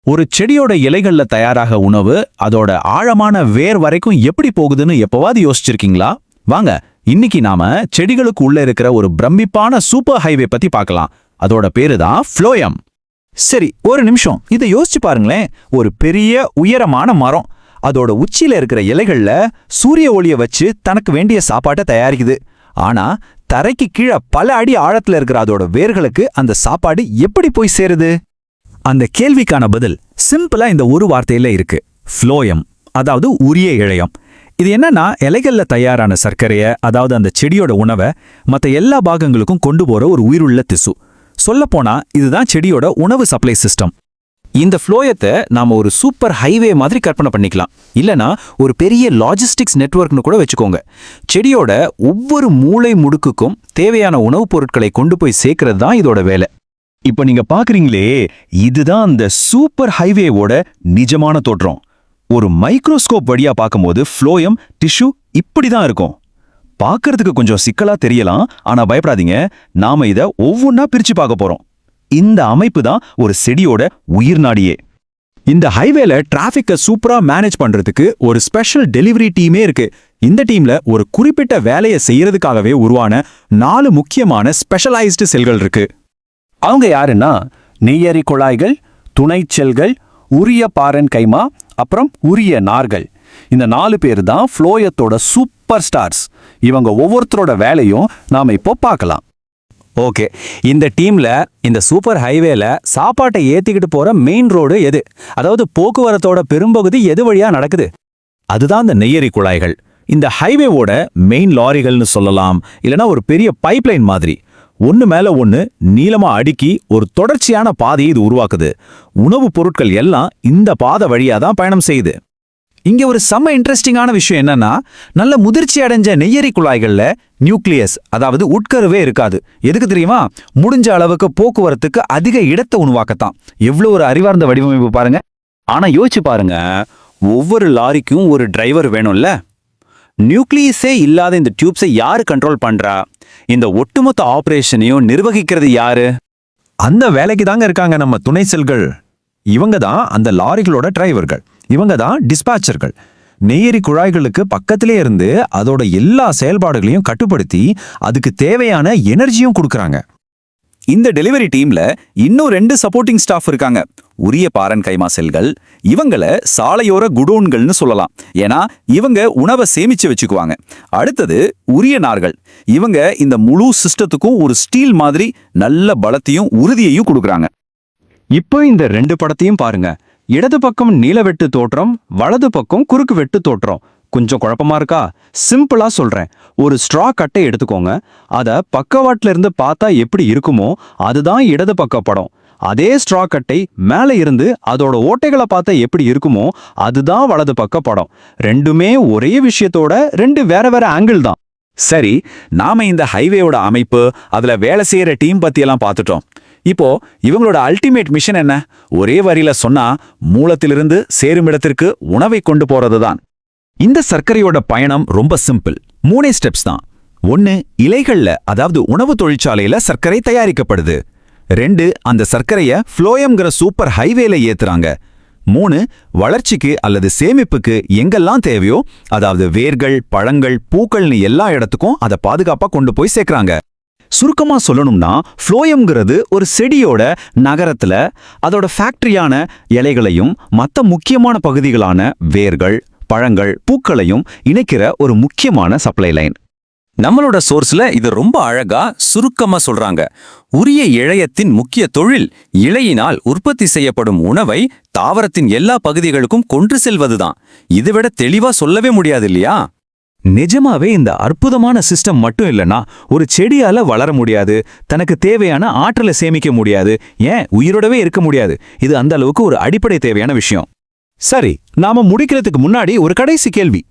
ஒரு செடியோட இலைகள்ல தயாராக உணவு அதோட ஆழமான வேர் வரைக்கும் எப்படி போகுதுன்னு எப்பவாவது யோசிச்சிருக்கீங்களா? வாங்க, இன்னைக்கு நாம செடிகளுக்கு உள்ள இருக்கிற ஒரு பிரமிப்பான சூப்பர் ஹைவே பத்தி பார்க்கலாம். அதோட பேரு தான் ஃப்ளோயம். சரி, ஒரு நிமிஷம் இதை யோசிச்சு பாருங்களேன். ஒரு பெரிய உயரமான மரம், அதோட உச்சியில இருக்கிற இலைகள்ல சூரிய ஒளிய வச்சு தனக்கு வேண்டிய சாப்பாட்டை தயாரிக்குது. ஆனா தரைக்கு கீழே பல அடி ஆழத்துல இருக்கிற அதோட வேர்களுக்கு அந்த சாப்பாடு எப்படி போய் சேருது? அந்த கேள்விக்கான பதில் சிம்பிளா இந்த ஒரு வார்த்தையில இருக்கு: ஃப்ளோயம், அதாவது உரிய இழையம். இது என்னன்னா, இலைகள்ல தயாரான சர்க்கரைய, அதாவது அந்த செடியோட உணவை மற்ற எல்லா பாகங்களுக்கும் கொண்டு போற ஒரு உயிருள்ள திசு. சொல்லப்போனா இதுதான் செடியோட உணவு சப்ளை சிஸ்டம். இந்த ஃப்ளோயத்தை நாம ஒரு சூப்பர் ஹைவே மாதிரி கற்பனை பண்ணிக்கலாம். இல்லனா ஒரு பெரிய லாஜிஸ்டிக்ஸ் நெட்வொர்க்னு கூட வச்சுக்கோங்க. செடியோட ஒவ்வொரு மூளை முடுக்குக்கும் தேவையான உணவுப் பொருட்களை கொண்டு போய் சேர்க்கறது தான் இதோட வேலை. இப்ப நீங்க பாக்குறீங்களே, இதுதான் அந்த சூப்பர் ஹைவேவோட நிஜமான தோற்றம். ஒரு மைக்ரோஸ்கோப் வழியா பார்க்கும்போது ஃப்ளோயம் டிஷ்யூ இப்படிதான் இருக்கும். பார்க்கறதுக்கு கொஞ்சம் சிக்கலா தெரியலாம், ஆனா பயப்படாதீங்க, நாம இத ஒவ்வொன்னா பிரிச்சு பார்க்க போறோம். இந்த அமைப்பு தான் ஒரு செடியோட உயிர் நாடியே. இந்த ஹைவேல டிராஃபிக்கை சூப்பரா மேனேஜ் பண்றதுக்கு ஒரு ஸ்பெஷல் டெலிவரி டீமே இருக்கு. இந்த டீம்ல ஒரு குறிப்பிட்ட வேலையை செய்யறதுக்காகவே உருவான 4 முக்கியமான ஸ்பெஷலைஸ்டு செல்கள் இருக்கு. அவங்க யாருன்னா, நெய்யரி குழாய்கள், துணைச் செல்கள், உரிய பாரன் கைமா, அப்புறம் உரிய நார்கள். இந்த 4 பேர் தான் ஃப்ளோயத்தோட சூப்பர் ஸ்டார்ஸ். இவங்க ஒவ்வொருத்தரோட வேலையும் நாம இப்போ பார்க்கலாம். ஓகே, இந்த டீம்ல இந்த சூப்பர் ஹைவேல சாப்பாட்டை ஏத்திக்கிட்டு போற மெயின் ரோடு எது? அதாவது போக்குவரத்தோட பெரும்பகுதி எது வழியா நடக்குது? அதுதான் இந்த நெய்யரி குழாய்கள். இந்த ஹைவேவோட மெயின் லாரிகள்னு சொல்லலாம், இல்லனா ஒரு பெரிய பைப்லைன் மாதிரி. ஒன்னு மேல ஒன்னு நீளமா அடுக்கி ஒரு தொடர்ச்சியான பாதையை இது உருவாக்குது. உணவுப் பொருட்கள் எல்லாம் இந்த பாதை வழியா தான் பயணம் செய்யுது. இங்க ஒரு செம்ம இன்ட்ரெஸ்டிங்கான விஷயம் என்னன்னா, நல்ல முதிர்ச்சி அடைஞ்ச நெய்யரி குழாய்கள்ல நியூக்ளியஸ், அதாவது உட்கருவே இருக்காது. எதுக்கு தெரியுமா? முடிஞ்ச அளவுக்கு போக்குவரத்துக்கு அதிக இடத்தை உருவாக்கத்தான். எவ்வளவு ஒரு அறிவார்ந்த வடிவமைப்பு பாருங்க. ஆனா யோசிச்சு பாருங்க, ஒவ்வொரு லாரிக்கும் ஒரு டிரைவர் வேணும்ல. நியூக்ளியஸே இல்லாத இந்த டியூப்ஸை யாரு கண்ட்ரோல் பண்றா? இந்த ஒட்டுமொத்த ஆபரேஷனையும் நிர்வகிக்கிறது யாரு? அந்த வேலைக்கு தாங்க இருக்காங்க நம்ம துணை செல்கள். இவங்க தான் அந்த லாரிகளோட டிரைவர்கள். இவங்க தான் டிஸ்பாச்சர்கள். நெய்யரி குழாய்களுக்கு பக்கத்திலே இருந்து அதோட எல்லா செயல்பாடுகளையும் கட்டுப்படுத்தி அதுக்கு தேவையான எனர்ஜியும் கொடுக்கறாங்க. இந்த டெலிவரி டீம்ல இன்னும் 2 சப்போர்ட்டிங் ஸ்டாஃப் இருக்காங்க. உரிய பாரன் கைமா செல்கள். இவங்கள சாலையோர குடோன்கள்னு சொல்லலாம். ஏன்னா இவங்க உணவை சேமிச்சு வச்சுக்குவாங்க. அடுத்தது உரிய நார்கள். இவங்க இந்த முழு சிஸ்டத்துக்கும் ஒரு ஸ்டீல் மாதிரி நல்ல பலத்தையும் உறுதியையும் கொடுக்கறாங்க. இப்போ இந்த 2 படத்தையும் பாருங்க. இடது பக்கம் நீளவெட்டு தோற்றம், வலது பக்கம் குறுக்கு வெட்டு தோற்றம். கொஞ்சம் குழப்பமா இருக்கா? சிம்பிளா சொல்றேன். ஒரு ஸ்ட்ரா கட்டை எடுத்துக்கோங்க. அத பக்கவாட்டுல இருந்து பார்த்தா எப்படி இருக்குமோ அதுதான் இடது பக்க படம். அதே ஸ்ட்ரா கட்டை மேல இருந்து அதோட ஓட்டைகளை பார்த்தா எப்படி இருக்குமோ அதுதான் வலது பக்க படம். ரெண்டுமே ஒரே விஷயத்தோட 2 வேற வேற ஆங்கிள் தான். சரி, நாம இந்த ஹைவேயோட அமைப்பு, அதுல வேலை செய்யற டீம் பத்தி எல்லாம் பார்த்துட்டோம். இப்போ இவங்களோட அல்டிமேட் மிஷன் என்ன? ஒரே வரியில சொன்னா, மூலத்திலிருந்து சேருமிடத்திற்கு உணவை கொண்டு போறதுதான். இந்த சர்க்கரையோட பயணம் ரொம்ப சிம்பிள். 3 ஸ்டெப்ஸ் தான். 1, இலைகள்ல, அதாவது உணவு தொழிற்சாலையில சர்க்கரை தயாரிக்கப்படுது. 2, அந்த சர்க்கரைய ஃப்ளோயம்ங்கிற சூப்பர் ஹைவேல ஏத்துறாங்க. 3, வளர்ச்சிக்கு அல்லது சேமிப்புக்கு எங்கெல்லாம் தேவையோ, அதாவது வேர்கள், பழங்கள், பூக்கள்னு எல்லா இடத்துக்கும் அதை பாதுகாப்பா கொண்டு போய் சேர்க்கறாங்க. சுருக்கமா சொல்லணும்னா, ஃப்ளோயம்ங்கிறது ஒரு செடியோட நகரத்துல அதோட ஃபேக்டரியான இலைகளையும் மற்ற முக்கியமான பகுதிகளான வேர்கள், பழங்கள், பூக்களையும் இணைக்கிற ஒரு முக்கியமான சப்ளை லைன். நம்மளோட சோர்ஸ்ல இது ரொம்ப அழகா சுருக்கமா சொல்றாங்க. உரிய இழையத்தின் முக்கிய தொழில் இழையினால் உற்பத்தி செய்யப்படும் உணவை தாவரத்தின் எல்லா பகுதிகளுக்கும் கொண்டு செல்வதுதான். இதுவிட தெளிவா சொல்லவே முடியாது இல்லையா? நிஜமாவே இந்த அற்புதமான சிஸ்டம் மட்டும் இல்லனா ஒரு செடியால வளர முடியாது, தனக்கு தேவையான ஆற்றலை சேமிக்க முடியாது, ஏன் உயிரோடவே இருக்க முடியாது. இது அந்த அளவுக்கு ஒரு அடிப்படை தேவையான விஷயம். சரி, நாம முடிக்கிறதுக்கு முன்னாடி ஒரு கடைசி கேள்வி.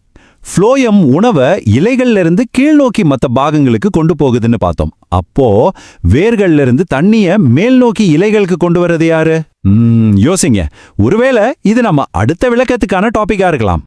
ஃப்ளோயம் உணவை இலைகள்ல இருந்து கீழ்நோக்கி மற்ற பாகங்களுக்கு கொண்டு போகுதுன்னு பார்த்தோம். அப்போ வேர்கள்ல இருந்து தண்ணிய மேல் நோக்கி இலைகளுக்கு கொண்டு வர்றது யாரு? யோசிங்க. ஒருவேளை இது நம்ம அடுத்த விளக்கத்துக்கான டாபிக்கா இருக்கலாம்.